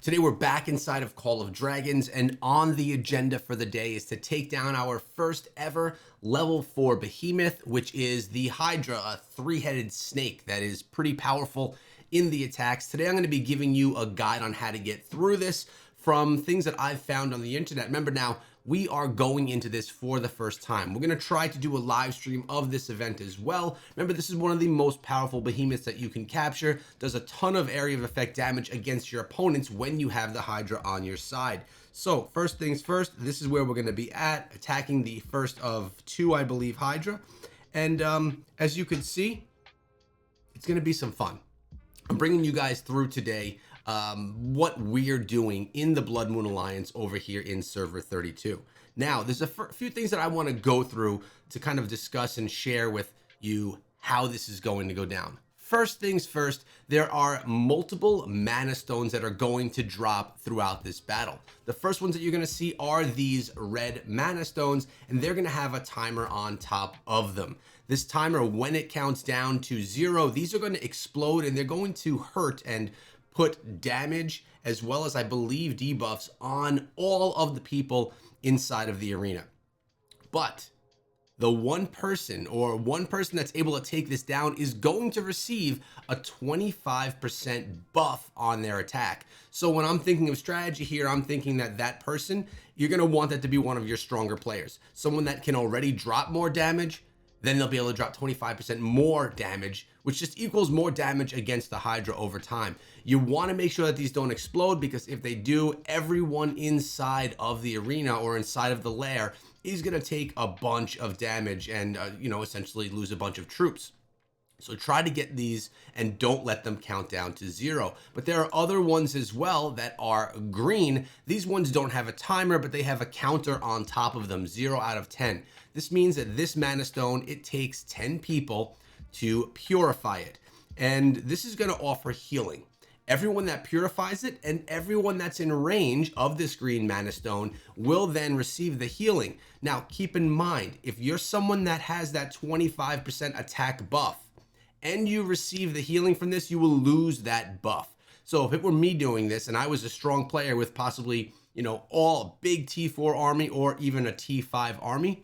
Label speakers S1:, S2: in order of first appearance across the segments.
S1: Today we're back inside of Call of Dragons, and on the agenda for the day is to take down our first ever level 4 behemoth, which is the Hydra, a 3-headed snake that is pretty powerful in the attacks. Today I'm going to be giving you a guide on how to get through this from things that I've found on the internet. Remember now, we are going into this for the first time. We're going to try to do a live stream of this event as well. Remember, this is one of the most powerful behemoths that you can capture. Does a ton of area of effect damage against your opponents when you have the Hydra on your side. So first things first, this is where we're going to be at, attacking the first of 2, I believe, Hydra. And as you can see, it's going to be some fun. I'm bringing you guys through today what we're doing in the Blood Moon Alliance over here in server 32. Now, there's a few things that I want to go through to kind of discuss and share with you how this is going to go down. First things first, there are multiple mana stones that are going to drop throughout this battle. The first ones that you're going to see are these red mana stones, and they're going to have a timer on top of them. This timer, when it counts down to 0, these are going to explode and they're going to hurt and put damage as well as, I believe, debuffs on all of the people inside of the arena. But the one person that's able to take this down is going to receive a 25% buff on their attack. So when I'm thinking of strategy here, I'm thinking that that person, you're going to want that to be one of your stronger players. Someone that can already drop more damage, then they'll be able to drop 25% more damage, which just equals more damage against the Hydra over time. You want to make sure that these don't explode, because if they do, everyone inside of the arena or inside of the lair is going to take a bunch of damage and, essentially lose a bunch of troops. So try to get these and don't let them count down to 0. But there are other ones as well that are green. These ones don't have a timer, but they have a counter on top of them, 0 out of 10. This means that this mana stone, it takes 10 people to purify it. And this is going to offer healing. Everyone that purifies it and everyone that's in range of this green mana stone will then receive the healing. Now, keep in mind, if you're someone that has that 25% attack buff, and you receive the healing from this, you will lose that buff. So if it were me doing this and I was a strong player with possibly, all big T4 army or even a T5 army,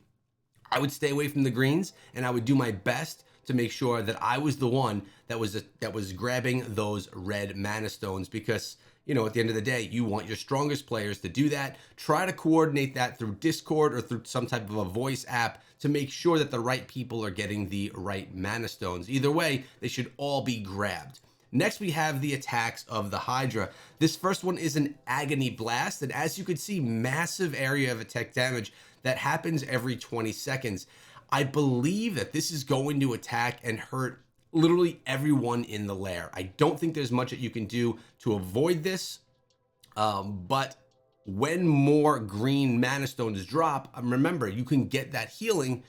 S1: I would stay away from the greens and I would do my best to make sure that I was the one that was grabbing those red mana stones, because at the end of the day, you want your strongest players to do that. Try to coordinate that through Discord or through some type of a voice app to make sure that the right people are getting the right mana stones. Either way, they should all be grabbed. Next, we have the attacks of the Hydra. This first one is an Agony Blast, and as you can see, massive area of attack damage that happens every 20 seconds. I believe that this is going to attack and hurt literally everyone in the lair. I don't think there's much that you can do to avoid this, but when more green mana stones drop, remember, you can get that healing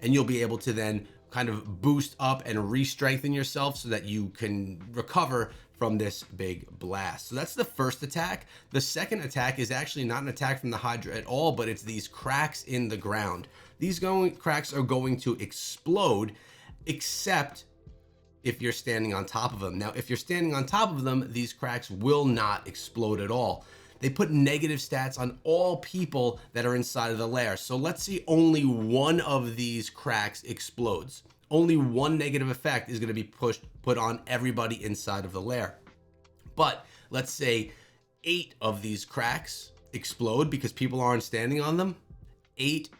S1: and you'll be able to then kind of boost up and re-strengthen yourself so that you can recover from this big blast. So that's the first attack. The second attack is actually not an attack from the Hydra at all, but it's these cracks in the ground. These cracks are going to explode, except if you're standing on top of them. Now, if you're standing on top of them, these cracks will not explode at all. They put negative stats on all people that are inside of the lair. So let's see, only one of these cracks explodes. Only one negative effect is going to be put on everybody inside of the lair. But let's say 8 of these cracks explode because people aren't standing on them. 8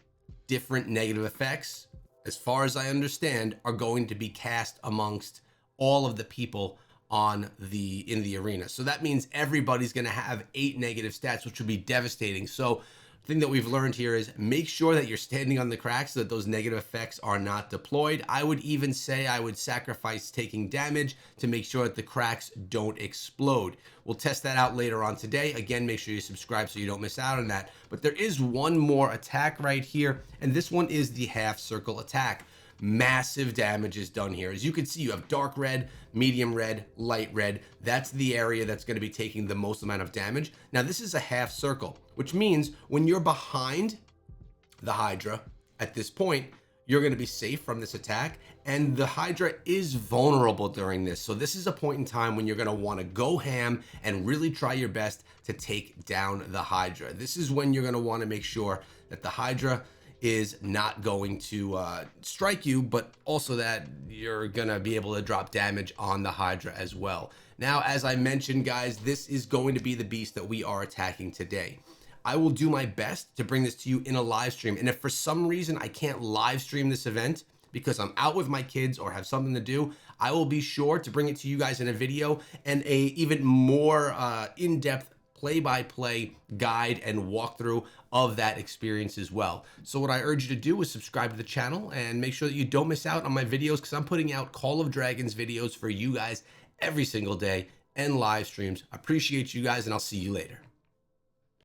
S1: different negative effects, as far as I understand, are going to be cast amongst all of the people in the arena. So that means everybody's going to have 8 negative stats, which would be devastating. So the thing that we've learned here is make sure that you're standing on the cracks so that those negative effects are not deployed. I would even say I would sacrifice taking damage to make sure that the cracks don't explode. We'll test that out later on today. Again, make sure you subscribe so you don't miss out on that. But there is one more attack right here, and this one is the half circle attack. Massive damage is done here. As you can see, you have dark red, medium red, light red. That's the area that's going to be taking the most amount of damage. Now, this is a half circle, which means when you're behind the Hydra at this point, you're going to be safe from this attack. And the Hydra is vulnerable during this. So this is a point in time when you're going to want to go ham and really try your best to take down the Hydra. This is when you're going to want to make sure that the Hydra is not going to strike you, but also that you're going to be able to drop damage on the Hydra as well. Now, as I mentioned, guys, this is going to be the beast that we are attacking today. I will do my best to bring this to you in a live stream. And if for some reason I can't live stream this event because I'm out with my kids or have something to do, I will be sure to bring it to you guys in a video and a even more in-depth play-by-play guide and walkthrough of that experience as well. So what I urge you to do is subscribe to the channel and make sure that you don't miss out on my videos, because I'm putting out Call of Dragons videos for you guys every single day and live streams. I appreciate you guys, and I'll see you later.